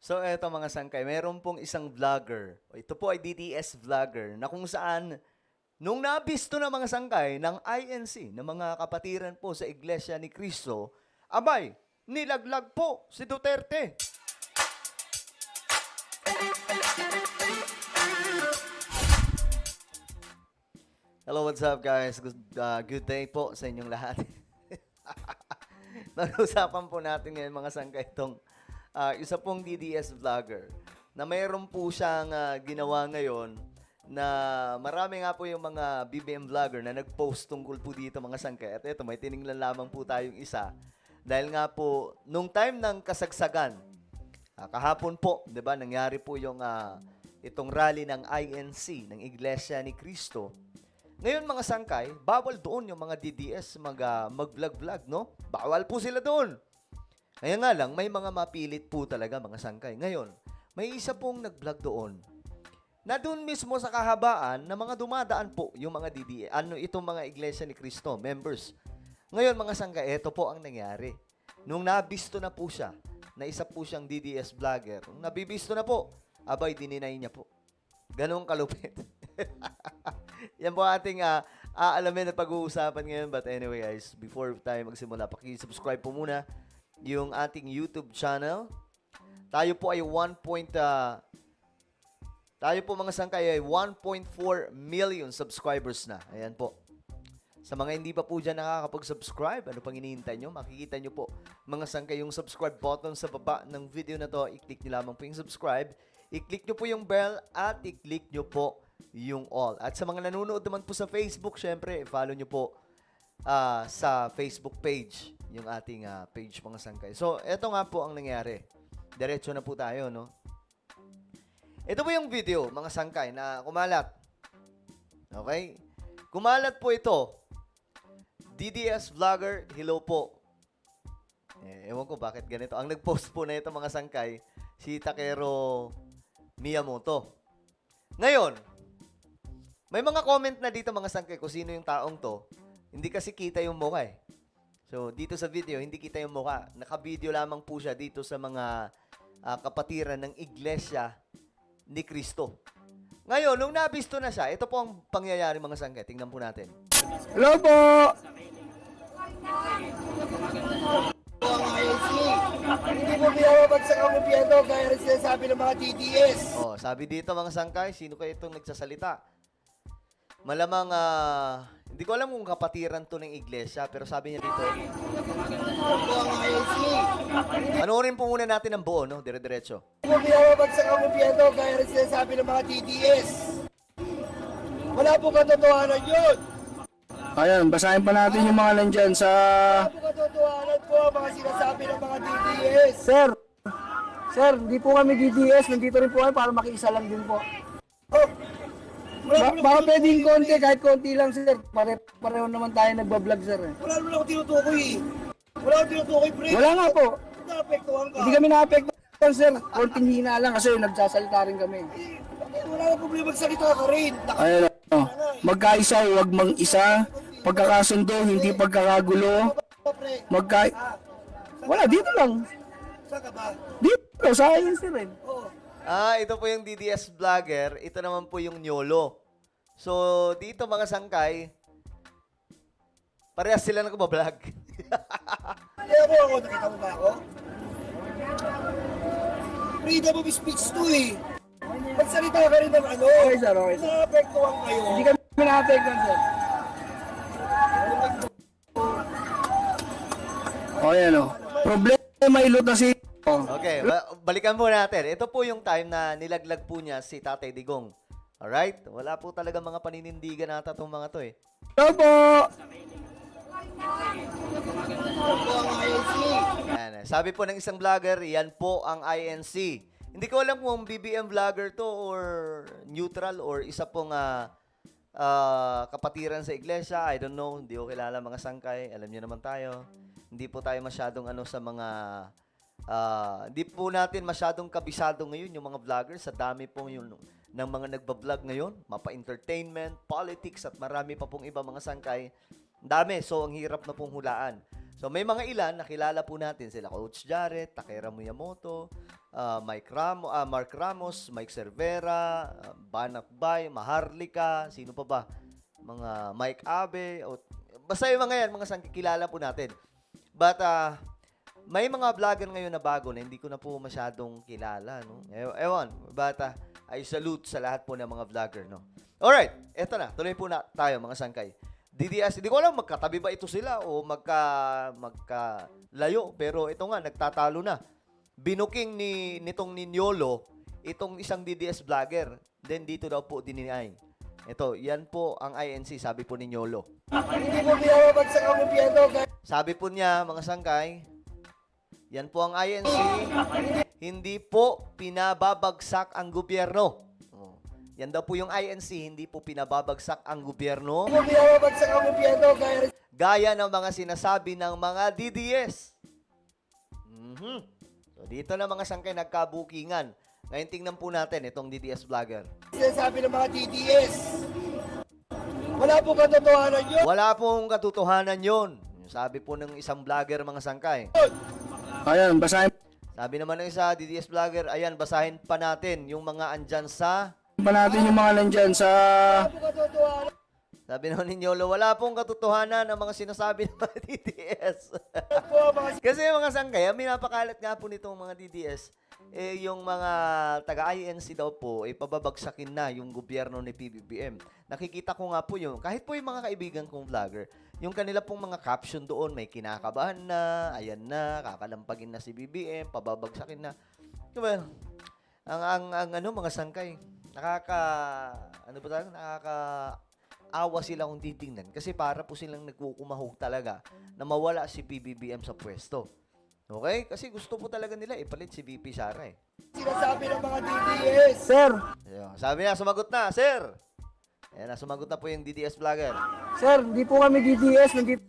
So eto mga sangkay, meron pong isang vlogger. Ito po ay DDS vlogger na kung saan nung nabisto ng mga sangkay ng INC, ng mga kapatiran po sa Iglesia ni Cristo, abay, nilaglag po si Duterte. Hello, what's up guys? Good day po sa inyong lahat. Nag-usapan po natin ngayon mga sangkay itong isa pong DDS vlogger na mayroon po siyang ginawa ngayon na marami nga po yung mga BBM vlogger na nag-post tungkol po dito mga sangkay. At ito, may tiningnan lamang po tayong isa. Dahil nga po, nung time ng kasagsagan, kahapon po, di ba, nangyari po yung itong rally ng INC, ng Iglesia ni Cristo. Ngayon mga sangkay, bawal doon yung mga DDS mag-vlog-vlog, no? Bawal po sila doon. Kaya nga lang, may mga mapilit po talaga mga sangkay. Ngayon, may isa pong nag-vlog doon na doon mismo sa kahabaan na mga dumadaan po yung mga DDS, itong mga Iglesia ni Cristo, members. Ngayon mga sangkay, ito po ang nangyari. Nung nabisto na po siya, na isa po siyang DDS vlogger, nung nabibisto na po, abay, dininay niya po. Ganong kalupit. Yan po ating aalamin na pag-uusapan ngayon. But anyway guys, before tayo magsimula, paki-subscribe po muna yung ating YouTube channel. Tayo po ay tayo po mga sangkay ay 1.4 million subscribers na. Ayan po. Sa mga hindi pa po dyan nakakapag-subscribe, ano pang hinihintay nyo? Makikita nyo po mga sangkay yung subscribe button sa baba ng video na to. I-click nyo lamang po yung subscribe. I-click nyo po yung bell at i-click nyo po yung all. At sa mga nanonood naman po sa Facebook, syempre, follow nyo po sa Facebook page, yung ating page mga sangkay. So, eto nga po ang nangyari. Diretso na po tayo, no? Ito po yung video, mga sangkay, na kumalat. Okay? Kumalat po ito. DDS vlogger, hello po. Ewan ko bakit ganito. Ang nag-post po na ito, mga sangkay, si Takero Miyamoto. Ngayon, may mga comment na dito mga sangkay kung sino yung taong to. Hindi kasi kita yung mukha eh. So, dito sa video, hindi kita yung mukha. Naka-video lamang po siya dito sa mga kapatiran ng Iglesia ni Cristo. Ngayon, nung nabisto na siya, ito po ang pangyayari mga sangkay. Tingnan po natin. Hello po! Hindi po pinapabagsak ang gobyerno gaya rin sinasabi ng mga DDS. Oh, sabi dito mga sangkay, sino kayo itong nagsasalita? Malamang, hindi ko alam kung kapatiran to ng iglesia, pero sabi niya dito, panoorin po muna natin ang buo, no? Dire-diretso. Hindi po pinapabagsak ang gobyerno gaya rin sinasabi ng mga DDS. Wala po katotohanan yun. Ayan, basahin pa natin yung mga nandyan sa... Wala po katotohanan po ang mga sinasabi ng mga DDS. Sir, hindi po kami DDS, nandito rin po kami para makiisa lang din po. Oh, Baka pwedeng konti, kahit konti lang sir. Pareho naman tayo nagbablog sir. wala naman ako tinutukoy eh. Wala akong tinutukoy, pre. Wala nga po, Naapektuhan ka. hindi kami na-apektuhan sir. Konting hina lang kasi nagsasalita rin kami. Wala na problema, magsalita ka rin. Ayan, magkaisa, huwag mang-isa. Pagkakasundo, hindi pagkakagulo. Pre, Wala, dito lang. saan ka ba? Dito, sa akin sir eh. Oo. ito po yung DDS vlogger, ito naman po yung Nyolo. So, dito mga sangkay, parehas sila nagbablog. Kaya mo ako, nakita mo ba ako? Freedom of speech to eh. Magsalita ka rin ng ano. Okay sir, okay sir. Naapektuhan kayo. Hindi kami na-apektuhan sir. O yan o. Problema ilot na si... Okay, balikan po natin. Ito po yung time na nilaglag po niya si Tatay Digong. Alright? Wala po talaga mga paninindigan ata itong mga to eh. Hello po! Yan. Sabi po ng isang vlogger, yan po ang INC. Hindi ko alam kung BBM vlogger to or neutral or isa pong kapatiran sa iglesia. I don't know. Hindi ko kilala mga sangkay. Alam niyo naman tayo. Hindi po tayo masyadong sa mga... hindi po natin masyadong kabisado ngayon yung mga vloggers. Sa dami pong yung ng mga nagbablog ngayon. Mapa-entertainment, politics at marami pa pong iba mga sangkay. Dami. So, ang hirap na pong hulaan. So, So may mga ilan nakilala po natin sila Coach Jarrett, Takera Miyamoto, Mark Ramos, Mike Cervera, Banat Bay, Maharlika, sino pa ba? Mga Mike Abe, basta yung mga yan, mga kilala po natin. But may mga vlogger ngayon na bago na hindi ko na po masyadong kilala, no? Ewan, but I salute sa lahat po ng mga vlogger, no? Alright, eto na, tuloy po na tayo mga sangkay. DDS, hindi ko alam magkatabi ba ito sila o magkalayo, pero ito nga, nagtatalo na. Binuking nitong Ninyolo, itong isang DDS vlogger, then dito daw po dininay. Ito, yan po ang INC, sabi po ni Ninyolo. Hindi mo pinapabagsak ang gobyerno kahit Sabi po niya, mga sangkay, yan po ang INC, hindi po pinababagsak ang gobyerno. Oh, yan daw po yung INC, hindi po pinababagsak ang gobyerno. mo pinapabagsak ang gobyerno kahit Gaya ng mga sinasabi ng mga DDS. So, dito na mga sangkay nagkabukingan. Ngayon tingnan po natin itong DDS vlogger. sinasabi ng mga TDS. Wala po katotohanan yun. Wala pong katotohanan yun. Sabi po ng isang vlogger mga sangkay. Ayan, basahin Sabi naman ng isa, DDS vlogger, ayan, basahin pa natin yung mga andyan sa... pa natin yung mga nandyan sa... Wala po katotohanan. Sabi naman ni Ninyolo, wala pong katotohanan ang mga sinasabi ng mga DDS. Po ang mga Kasi mga sangkay, ang minapakalat nga po nitong mga DDS, yung mga taga-INC daw po, pababagsakin na yung gobyerno ni PBBM. Nakikita ko nga po yun, kahit po yung mga kaibigan kong vlogger, yung kanila pong mga caption doon, may kinakabahan na, ayan na, kakalampagin na si BBM, pababagsakin na. Well, ang mga sangkay, nakakaawa sila kung titingnan kasi para po silang nagkukumahog talaga na mawala si PBBM sa pwesto. Okay? Kasi gusto po talaga nila ipalit si VP Sara eh. sinasabi ng mga TDS. Sir, Ayun. Sabi niya, sumagot na, sir! Ayan na, sumagot na po yung DDS vlogger. sir, hindi po kami DDS, nandito.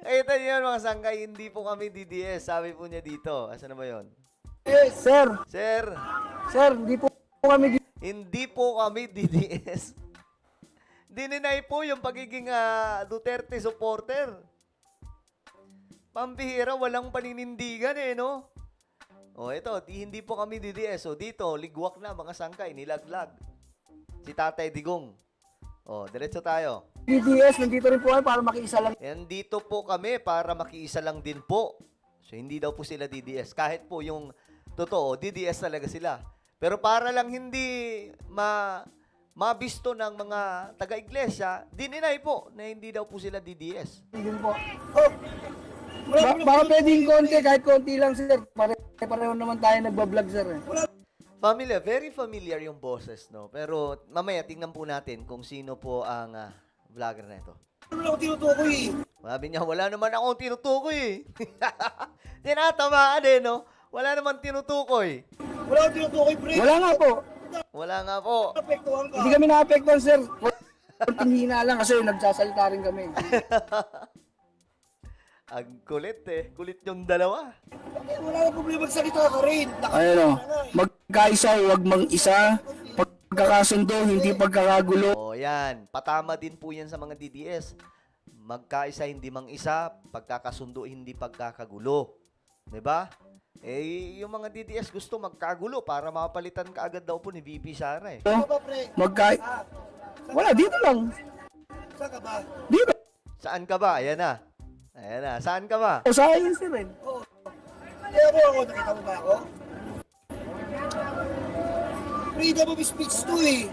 Ito yun mga sangkay, hindi po kami DDS. Sabi po niya dito. Asa na ba yun? Sir, Sir, hindi po kami hindi po kami DDS. Dininay po yung pagiging Duterte supporter. Pambihira, walang paninindigan eh, no? O, ito, hindi po kami DDS. O, dito, ligwak na, mga sangkay, nilaglag. Si Tatay Digong. O, diretso tayo. DDS, nandito rin po kami para makiisa lang. And dito po kami para makiisa lang din po. So, hindi daw po sila DDS. Kahit po yung totoo, DDS talaga sila. Pero para lang hindi mabisto ng mga taga-iglesia, dininay po na hindi daw po sila DDS. Hindi po. Oh, Baka pwedeng konti, kahit konti lang sir. Pareho naman tayo nagbablog sir eh. Familiar, very familiar yung boses, no? Pero mamaya tingnan po natin kung sino po ang vlogger na ito. Ano lang ako tinutukoy eh. Sabi niya, wala naman akong tinutukoy eh. Tinatamaan eh, no? Wala naman tinutukoy. Wala akong tinutukoy, pre. Wala nga po. Wala nga po. Apektuhan ka. Hindi kami na-apektuhan sir. Konting hina lang kasi nagsasalita rin kami. Ang kulit eh. Kulit yung dalawa. Wala na problema, magsalita ka rin. Ayun o, magkaisa, huwag mang-isa. Pagkakasundo, hindi pagkakagulo. O yan. Patama din po yan sa mga DDS. Magkaisa, hindi mang isa. Pagkakasundo, hindi pagkakagulo. Diba? Eh, yung mga DDS gusto magkagulo para mapalitan ka agad daw po ni VP Sara eh. Ano ba, pre? Wala, dito lang. Saan ka ba? Dito. Saan ka ba? Ayan na. Ayan na. Saan ka ba? O sa akin sir eh. Oo. Kaya mo ako, nakita mo ba ako? Freedom of speech to eh.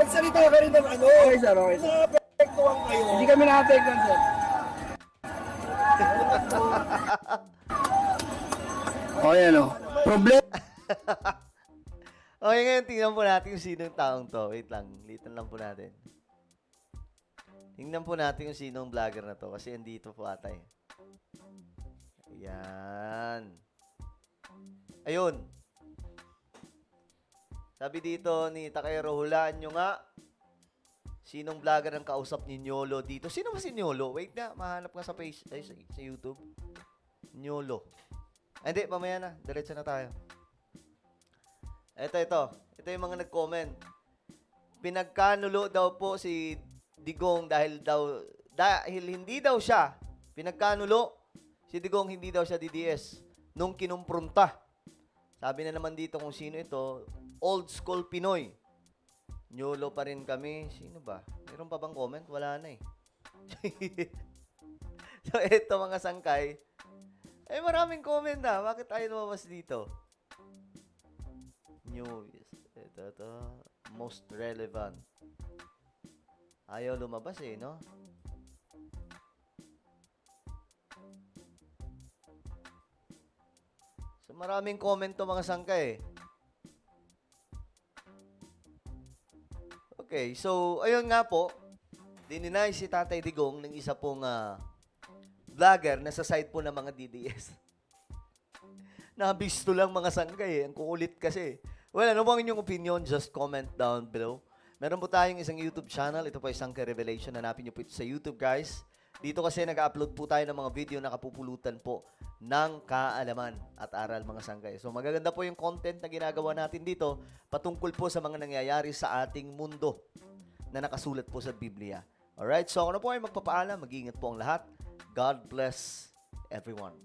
Magsalita ka rin ng ano. Okay sir, okay sir. Naapektuhan kayo. Hindi kami na-apektuhan sir. O yan o. Problema. Okay, ngayon tingnan po natin kung sinong taong to. Wait lang. Litan lang po natin. Tingnan po natin kung sinong vlogger na to. Kasi andito po ata eh. Ayan. Ayun. Sabi dito ni Takero, hulaan nyo nga. Sinong vlogger ang kausap ni Nyolo dito? Sino ba si Nyolo? Wait na. Mahanap nga sa page, sa YouTube. Nyolo. Ay, hindi. Mamaya na. Diretso na tayo. Ito. Ito yung mga nag-comment. Pinagkanulo daw po si Digong dahil hindi daw siya Pinagkanulo, si Digong hindi daw siya DDS nung kinumprunta. Sabi na naman dito kung sino ito, old school Pinoy. Nyolo pa rin kami. Sino ba? Meron pa bang comment? Wala na eh. So, ito mga sangkay. Maraming comment na. Bakit tayo lumabas dito? News. Ito. Most relevant. Ayaw lumabas eh, no? So, maraming comment to mga sangkay. Okay, so, ayun nga po. Dininay si Tatay Digong ng isa pong vlogger na sa side po ng mga DDS. Nabisto lang mga sangkay eh. Ang kukulit kasi. Well, ano bang inyong opinion? Just comment down below. Meron po tayong isang YouTube channel. Ito po ay Sangkay Revelation. Hanapin nyo po ito sa YouTube, guys. Dito kasi nag-upload po tayo ng mga video na kapupulutan po ng kaalaman at aral mga sangkay. So magaganda po yung content na ginagawa natin dito patungkol po sa mga nangyayari sa ating mundo na nakasulat po sa Biblia. Alright, so ako na po ay magpapaalam. Mag-iingat po ang lahat. God bless everyone.